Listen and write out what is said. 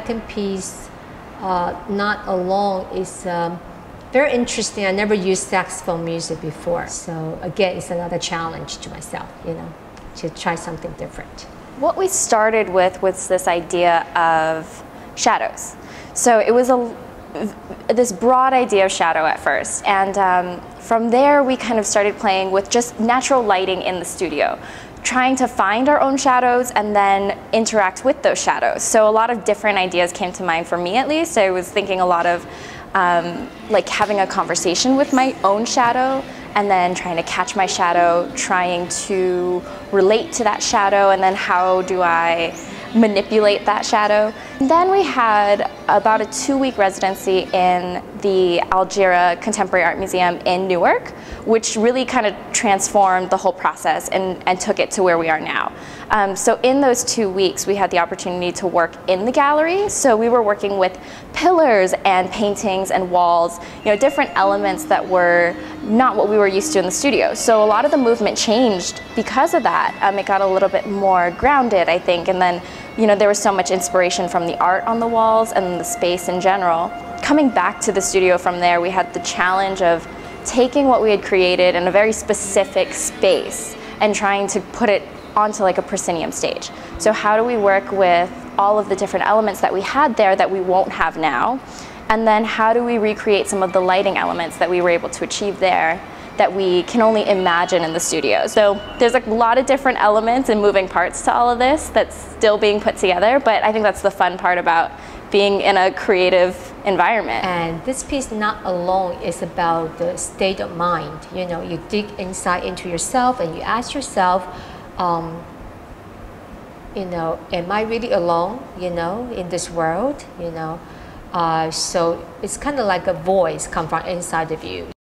second piece, Not Alone, is very interesting. I never used saxophone music before. So again, it's another challenge to myself, you know, to try something different. What we started with was this idea of shadows. So it was this broad idea of shadow at first, and from there we kind of started playing with just natural lighting in the studio, trying to find our own shadows and then interact with those shadows. So a lot of different ideas came to mind for me, at least. I was thinking a lot of like having a conversation with my own shadow, and then trying to catch my shadow, trying to relate to that shadow, and then how do I manipulate that shadow. And then we had about a 2-week residency in the Algira Contemporary Art Museum in Newark, which really kind of transformed the whole process and took it to where we are now. So in those 2 weeks, we had the opportunity to work in the gallery. So we were working with pillars and paintings and walls, you know, different elements that were not what we were used to in the studio. So a lot of the movement changed because of that. It got a little bit more grounded, I think, and then, you know, there was so much inspiration from the art on the walls and the space in general. Coming back to the studio from there, we had the challenge of taking what we had created in a very specific space and trying to put it onto like a proscenium stage. So how do we work with all of the different elements that we had there that we won't have now? And then how do we recreate some of the lighting elements that we were able to achieve there that we can only imagine in the studio? So there's a lot of different elements and moving parts to all of this that's still being put together, but I think that's the fun part about being in a creative environment. And this piece, Not Alone, is about the state of mind. You know, you dig inside into yourself and you ask yourself, you know, am I really alone, you know, in this world, you know? So it's kind of like a voice come from inside of you.